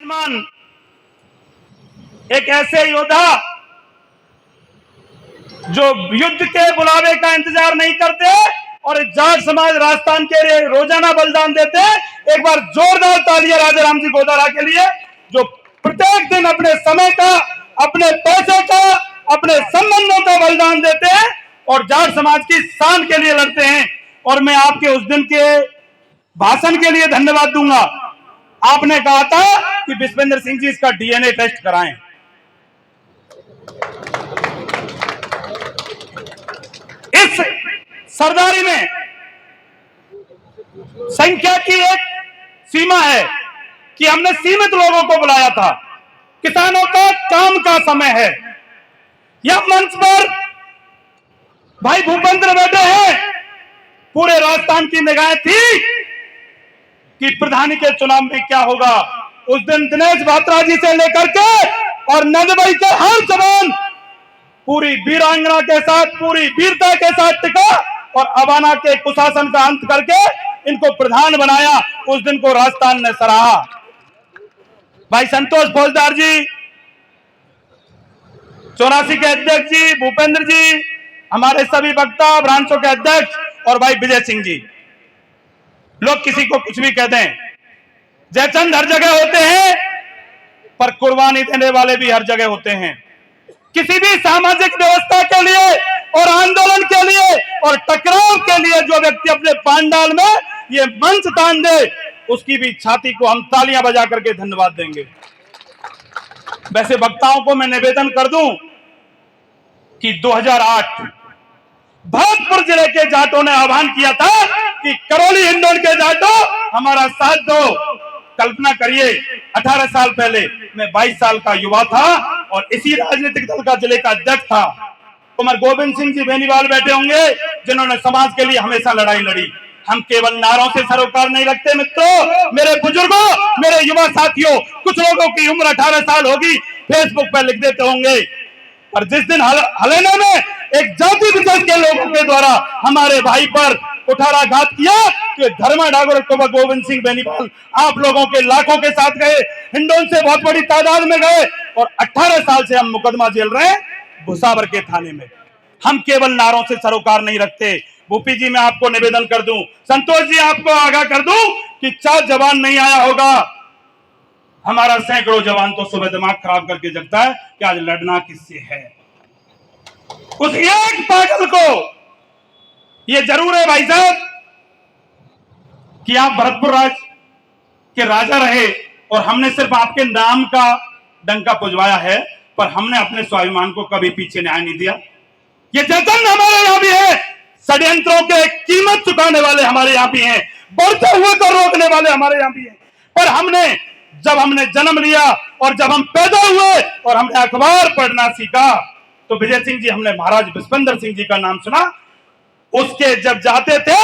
विराजमान एक ऐसे योद्धा जो युद्ध के बुलावे का इंतजार नहीं करते और जाट समाज राजस्थान के लिए रोजाना बलिदान देते। एक बार जोरदार तालियां राजा राम जी गोदारा के लिए, जो प्रत्येक दिन अपने समय का, अपने पैसे का, अपने संबंधों का बलिदान देते हैं और जाट समाज की शान के लिए लड़ते हैं। और मैं आपके उस दिन के भाषण के लिए धन्यवाद दूंगा। आपने कहा था कि विश्वेंद्र सिंह जी इसका डीएनए टेस्ट कराएं। इस सरदारी में संख्या की एक सीमा है कि हमने सीमित लोगों को बुलाया था। किसानों का काम का समय है। यह मंच पर भाई भूपेंद्र बैठे हैं। पूरे राजस्थान की निगाहें थी कि प्रधानी के चुनाव में क्या होगा। उस दिन दिनेश भात्रा जी से लेकर के और नंदभाई के हर जवान पूरी वीरांगना के साथ, पूरी वीरता के साथ टिका और अबाना के कुशासन का अंत करके इनको प्रधान बनाया। उस दिन को राजस्थान ने सराहा। भाई संतोष फौजदार जी, 84 के अध्यक्ष जी, भूपेंद्र जी, हमारे सभी वक्ता ब्रांचों के अध्यक्ष और भाई विजय सिंह जी। लोग किसी को कुछ भी कह दें, जयचंद हर जगह होते हैं पर कुर्बानी देने वाले भी हर जगह होते हैं। किसी भी सामाजिक व्यवस्था के लिए और आंदोलन के लिए और टकराव के लिए जो व्यक्ति अपने पांडाल में ये मंच तान दे, उसकी भी छाती को हम तालियां बजा करके धन्यवाद देंगे। वैसे वक्ताओं को मैं निवेदन कर दूं कि 2008 भरतपुर जिले के जाटों ने आह्वान किया था कि करौली हिंडोन के जाटों हमारा साथ दो। कल्पना करिए, 18 साल पहले मैं 22 साल का युवा था और इसी राजनीतिक दल का जिले का अध्यक्ष था। कुमार गोविंद सिंह जी बेनीवाल बैठे होंगे, जिन्होंने समाज के लिए हमेशा लड़ाई लड़ी। हम केवल नारों से सरोकार नहीं रखते मित्रों, मेरे बुजुर्गों, मेरे युवा साथियों। कुछ लोगों की उम्र 18 साल होगी, फेसबुक पर लिख देते होंगे, और जिस दिन हलेना में एक जाति विशेष के लोगों के द्वारा हमारे भाई पर कुठाराघात किया, तो धर्मा डागर कुमार गोविंद सिंह बेनीवाल आप लोगों के लाखों के साथ गए, हिंडोन से बहुत बड़ी तादाद में गए और 18 साल से हम मुकदमा झेल रहे हैं भुसावर के थाने में। हम केवल नारों से सरोकार नहीं रखते। भूपी जी, मैं आपको निवेदन कर दूं, संतोष जी आपको आगाह कर दूं कि 4 जवान नहीं आया होगा। हमारा सैकड़ों जवान तो सुबह दिमाग खराब करके जगता है कि आज लड़ना किससे है। उस एक पागल को ये जरूर है भाई साहब कि आप भरतपुर राज के राजा रहे और हमने सिर्फ आपके नाम का डंका पुजवाया है, पर हमने अपने स्वाभिमान को कभी पीछे न्याय नहीं दिया। ये जतन हमारे यहां भी है, षड्यंत्रों के कीमत चुकाने वाले हमारे यहां भी हैं, बढ़ते हुए को रोकने वाले हमारे यहां भी हैं। पर जब हमने जन्म लिया और जब हम पैदा हुए और हमने अखबार पढ़ना सीखा, तो विजय सिंह जी, हमने महाराज विश्वेंद्र सिंह जी का नाम सुना। उसके जब जाते थे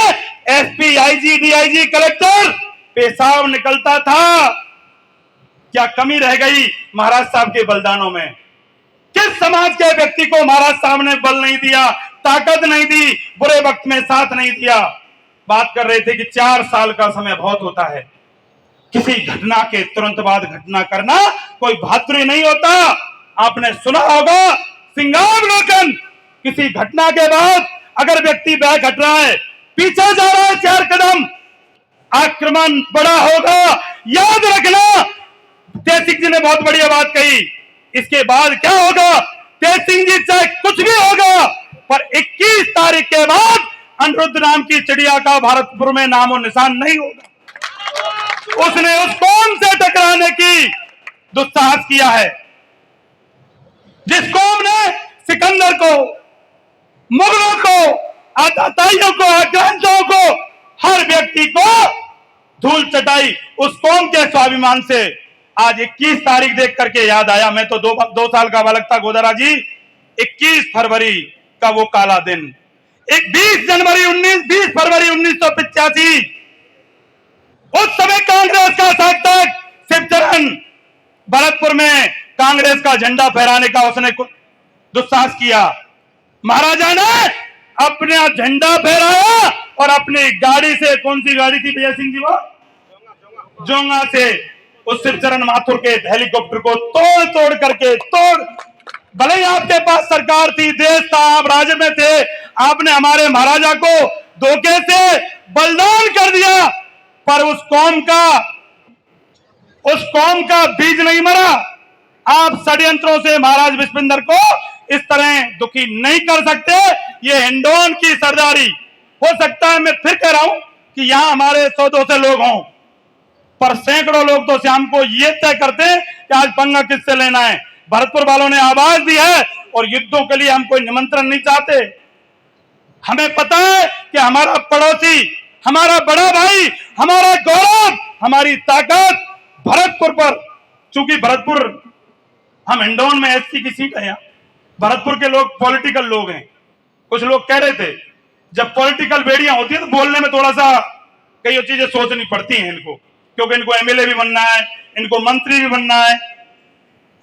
एसपी, आईजी, डीआईजी, कलेक्टर, पेशाब निकलता था। क्या कमी रह गई महाराज साहब के बलिदानों में? किस समाज के व्यक्ति को महाराज साहब ने बल नहीं दिया, ताकत नहीं दी, बुरे वक्त में साथ नहीं दिया? बात कर रहे थे कि 4 साल का समय बहुत होता है। किसी घटना के तुरंत बाद घटना करना कोई बहादुरी नहीं होता। आपने सुना होगा सिंगारलोकन, किसी घटना के बाद अगर व्यक्ति बैक हट रहा है, पीछे जा रहा है 4 कदम, आक्रमण बड़ा होगा। याद रखना, तेज सिंह जी ने बहुत बढ़िया बात कही। इसके बाद क्या होगा? तेज सिंह जी चाहे कुछ भी होगा, पर 21 तारीख के बाद अनिरुद्ध नाम की चिड़िया का भारतपुर में नामो निशान नहीं होगा। उसने उस कौम से टकराने की दुस्साहस किया है, जिस कौम ने सिकंदर को, मुगलों को, आताताइयों को, आक्रांतों को, हर व्यक्ति को धूल चटाई। उस कौम के स्वाभिमान से आज 21 तारीख देख करके याद आया। मैं तो 2 साल का बालक था गोदारा जी। 21 फरवरी का वो काला दिन, 20 फरवरी 1985, उस समय कांग्रेस का शासक शिवचरण भरतपुर में कांग्रेस का झंडा फहराने का उसने दुस्साहस किया। महाराजा ने अपना झंडा फहराया और अपनी गाड़ी से, कौन सी गाड़ी थी विजय सिंह जी, वो जोंगा से उस शिवचरण माथुर के हेलीकॉप्टर को तोड़ तोड़ करके भले ही आपके पास सरकार थी, देश था, आप राज्य में थे, आपने हमारे महाराजा को धोखे से बलिदान कर दिया, पर उस कौम का बीज नहीं मरा। आप षड्यंत्रों से महाराज विश्वेंद्र को इस तरह दुखी नहीं कर सकते। ये हिंडौन की सरदारी हो सकता है, मैं फिर कह रहा हूं कि यहां हमारे 100-200 लोग हों, पर सैकड़ों लोग तो शाम को ये तय करते हैं कि आज पंगा किससे लेना है। भरतपुर वालों ने आवाज दी है और युद्धों के लिए हम कोई निमंत्रण नहीं चाहते। हमें पता है कि हमारा पड़ोसी, हमारा बड़ा भाई, हमारा गौरव, हमारी ताकत भरतपुर पर, चूंकि भरतपुर, हम हिंडौन में एससी की सीट है, भरतपुर के लोग पॉलिटिकल लोग हैं। कुछ लोग कह रहे थे जब पॉलिटिकल बेड़ियां होती है तो बोलने में थोड़ा सा कई चीजें सोचनी पड़ती हैं इनको, क्योंकि इनको एमएलए भी बनना है, इनको मंत्री भी बनना है।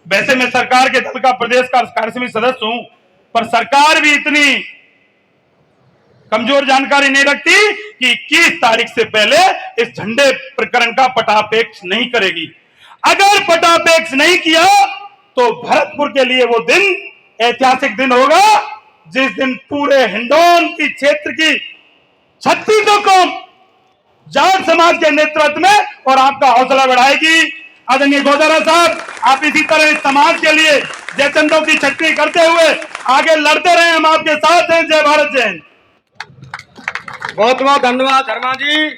वैसे मैं सरकार के दल का प्रदेश का कार्य समिति सदस्य हूं, पर सरकार भी इतनी कमजोर जानकारी नहीं रखती कि 21 तारीख से पहले इस झंडे प्रकरण का पटापेक्ष नहीं करेगी। अगर पटापेक्ष नहीं किया तो भरतपुर के लिए वो दिन ऐतिहासिक दिन होगा, जिस दिन पूरे हिंडौन की क्षेत्र की 36 कौम जाट समाज के नेतृत्व में और आपका हौसला बढ़ाएगी। आदरणीय गोदारा साहब, आप इसी तरह इस समाज के लिए जयचंदों की छटनी करते हुए आगे लड़ते रहे, हम आपके साथ हैं। जय भारत, जय हिंद। बहुत बहुत धन्यवाद शर्मा जी।